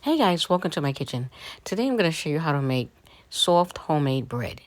Hey guys, welcome to my kitchen. Today I'm going to show you how to make soft homemade bread.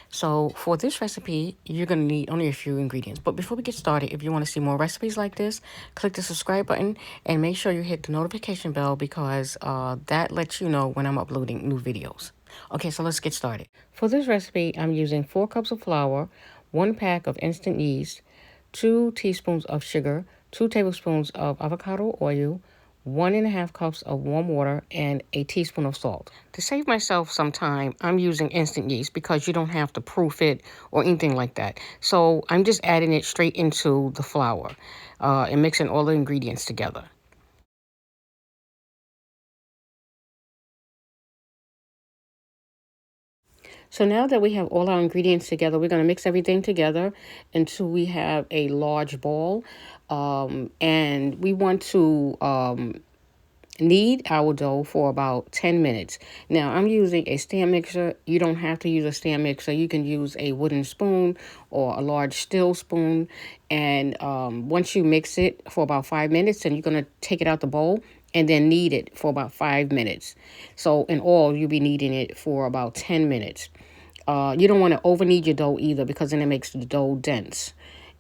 So for this recipe, you're going to need only a few ingredients. But before we get started, if you want to see more recipes like this, click the subscribe button and make sure you hit the notification bell because that lets you know when I'm uploading new videos. Okay, so let's get started. For this recipe, I'm using 4 cups of flour, 1 pack of instant yeast, 2 teaspoons of sugar, 2 tablespoons of avocado oil, 1.5 cups of warm water, and a teaspoon of salt. To save myself some time, I'm using instant yeast because you don't have to proof it or anything like that. So I'm just adding it straight into the flour and mixing all the ingredients together. So now that we have all our ingredients together, we're going to mix everything together until we have a large ball. And we want to knead our dough for about 10 minutes. Now, I'm using a stand mixer. You don't have to use a stand mixer. You can use a wooden spoon or a large steel spoon. And once you mix it for about 5 minutes, then you're going to take it out the bowl and then knead it for about 5 minutes. So in all, you'll be kneading it for about 10 minutes. You don't want to over knead your dough either because then it makes the dough dense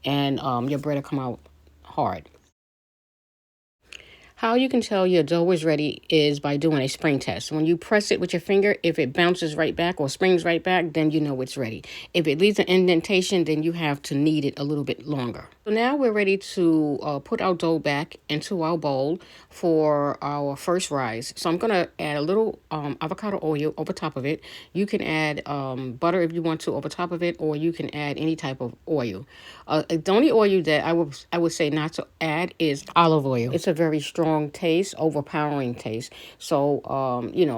and your bread will come out hard. How you can tell your dough is ready is by doing a spring test. When you press it with your finger, if it bounces right back or springs right back, then you know it's ready. If it leaves an indentation, then you have to knead it a little bit longer. So now we're ready to put our dough back into our bowl for our first rise. So I'm going to add a little avocado oil over top of it. You can add butter if you want to over top of it, or you can add any type of oil. The only oil that I would say not to add is olive oil. It's a very strong taste, overpowering taste. So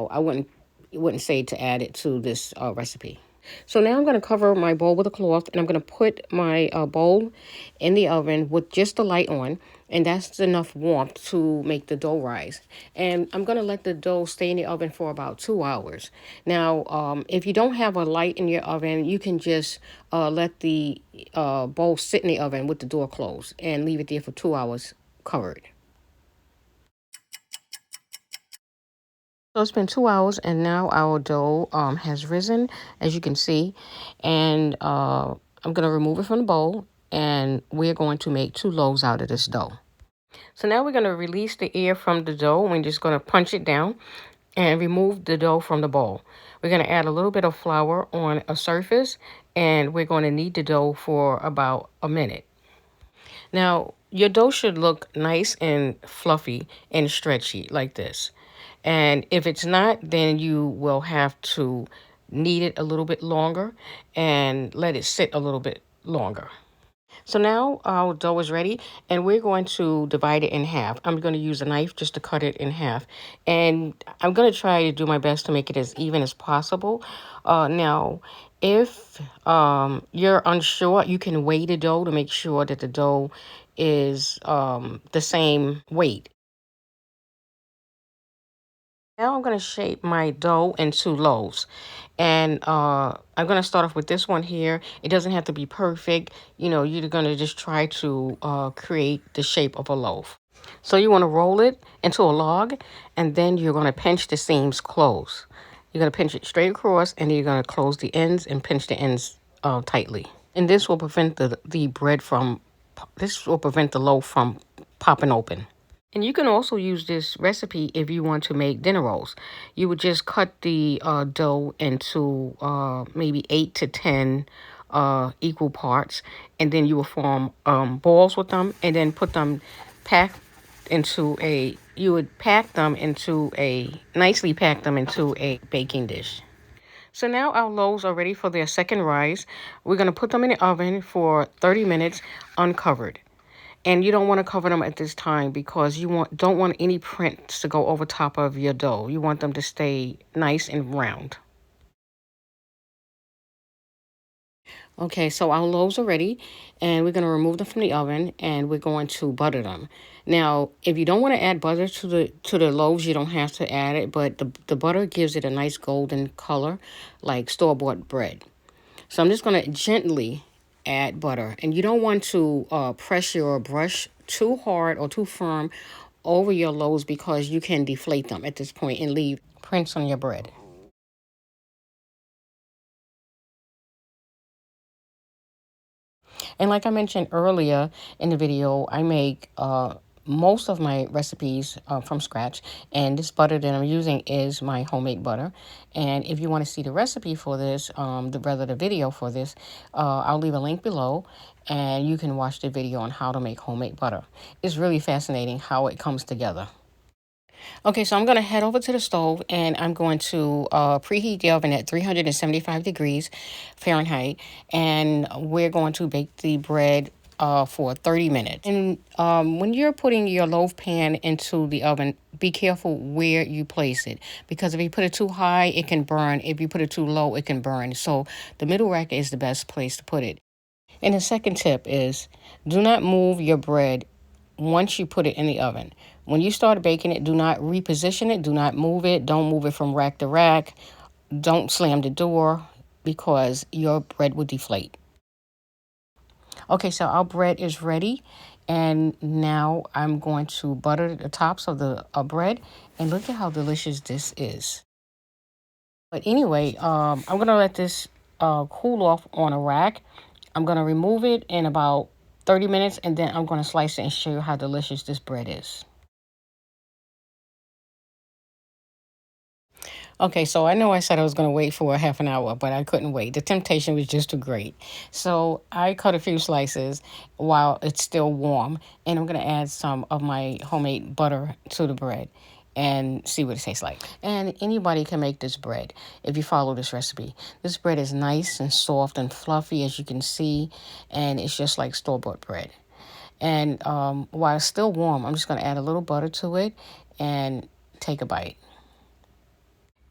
I wouldn't say to add it to this recipe. So now I'm going to cover my bowl with a cloth, and I'm going to put my bowl in the oven with just the light on, and that's enough warmth to make the dough rise. And I'm going to let the dough stay in the oven for about 2 hours. Now, if you don't have a light in your oven, you can just let the bowl sit in the oven with the door closed and leave it there for 2 hours covered. So it's been 2 hours, and now our dough has risen, as you can see. And I'm going to remove it from the bowl, and we're going to make 2 loaves out of this dough. So now we're going to release the air from the dough. We're just going to punch it down and remove the dough from the bowl. We're going to add a little bit of flour on a surface, and we're going to knead the dough for about a minute. Now, your dough should look nice and fluffy and stretchy like this. And if it's not, then you will have to knead it a little bit longer and let it sit a little bit longer. So now our dough is ready, and we're going to divide it in half. I'm going to use a knife just to cut it in half. And I'm going to try to do my best to make it as even as possible. Now, if you're unsure, you can weigh the dough to make sure that the dough is the same weight. Now I'm going to shape my dough into loaves. And I'm going to start off with this one here. It doesn't have to be perfect. You're going to just try to create the shape of a loaf. So you want to roll it into a log, and then you're going to pinch the seams close. You're going to pinch it straight across, and then you're going to close the ends and pinch the ends tightly. And this will prevent this will prevent the loaf from popping open. And you can also use this recipe if you want to make dinner rolls. You would just cut the dough into maybe 8 to 10 equal parts, and then you will form balls with them, and then you would nicely pack them into a baking dish. So now our loaves are ready for their second rise. We're going to put them in the oven for 30 minutes uncovered. And you don't want to cover them at this time because you don't want any prints to go over top of your dough. You want them to stay nice and round. Okay, so our loaves are ready, and we're going to remove them from the oven, and we're going to butter them. Now, if you don't want to add butter to the loaves, you don't have to add it, but the butter gives it a nice golden color like store-bought bread. So I'm just going to gently add butter, and you don't want to press your brush too hard or too firm over your loaves because you can deflate them at this point and leave prints on your bread. And like I mentioned earlier in the video, I make most of my recipes from scratch. And this butter that I'm using is my homemade butter. And if you want to see the recipe for this, the video for this, I'll leave a link below. And you can watch the video on how to make homemade butter. It's really fascinating how it comes together. Okay, so I'm going to head over to the stove and I'm going to preheat the oven at 375 degrees Fahrenheit. And we're going to bake the bread for 30 minutes. And when you're putting your loaf pan into the oven, be careful where you place it. Because if you put it too high, it can burn. If you put it too low, it can burn. So the middle rack is the best place to put it. And the second tip is do not move your bread once you put it in the oven. When you start baking it, do not reposition it. Do not move it. Don't move it from rack to rack. Don't slam the door because your bread will deflate. Okay, so our bread is ready. And now I'm going to butter the tops of the bread. And look at how delicious this is. But anyway, I'm going to let this cool off on a rack. I'm going to remove it in about 30 minutes, and then I'm going to slice it and show you how delicious this bread is. Okay, so I know I said I was going to wait for a half an hour, but I couldn't wait. The temptation was just too great. So I cut a few slices while it's still warm, and I'm going to add some of my homemade butter to the bread and see what it tastes like. And anybody can make this bread if you follow this recipe. This bread is nice and soft and fluffy, as you can see, and it's just like store-bought bread. And while it's still warm, I'm just going to add a little butter to it and take a bite.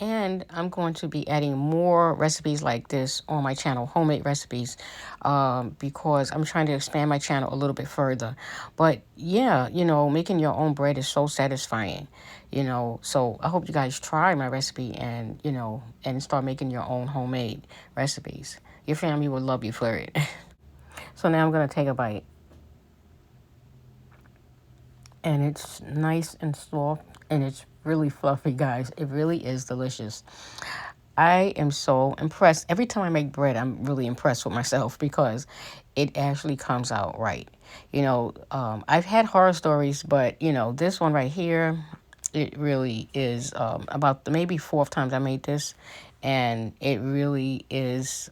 And I'm going to be adding more recipes like this on my channel, homemade recipes, because I'm trying to expand my channel a little bit further. But yeah, you know, making your own bread is so satisfying, you know. So I hope you guys try my recipe and, you know, and start making your own homemade recipes. Your family will love you for it. So now I'm going to take a bite. And it's nice and soft, and it's really fluffy, guys. It really is delicious. I am so impressed. Every time I make bread, I'm really impressed with myself because it actually comes out right. You know, I've had horror stories, but, you know, this one right here, it really is about the maybe fourth time I made this, and it really is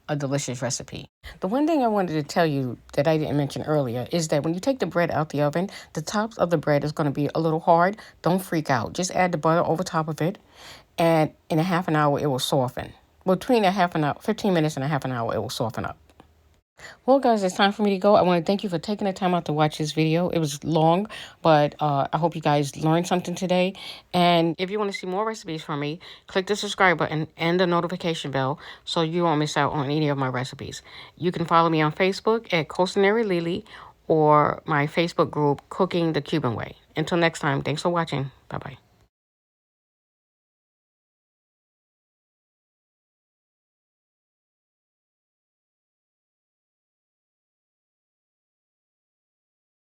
a delicious recipe. The one thing I wanted to tell you that I didn't mention earlier is that when you take the bread out the oven, the tops of the bread is going to be a little hard. Don't freak out. Just add the butter over top of it, and in a half an hour, it will soften. Between a half an hour, 15 minutes and a half an hour, it will soften up. Well, guys, it's time for me to go. I want to thank you for taking the time out to watch this video. It was long, but I hope you guys learned something today. And if you want to see more recipes from me, click the subscribe button and the notification bell so you won't miss out on any of my recipes. You can follow me on Facebook at Culinary Lily or my Facebook group, Cooking the Cuban Way. Until next time, thanks for watching. Bye-bye.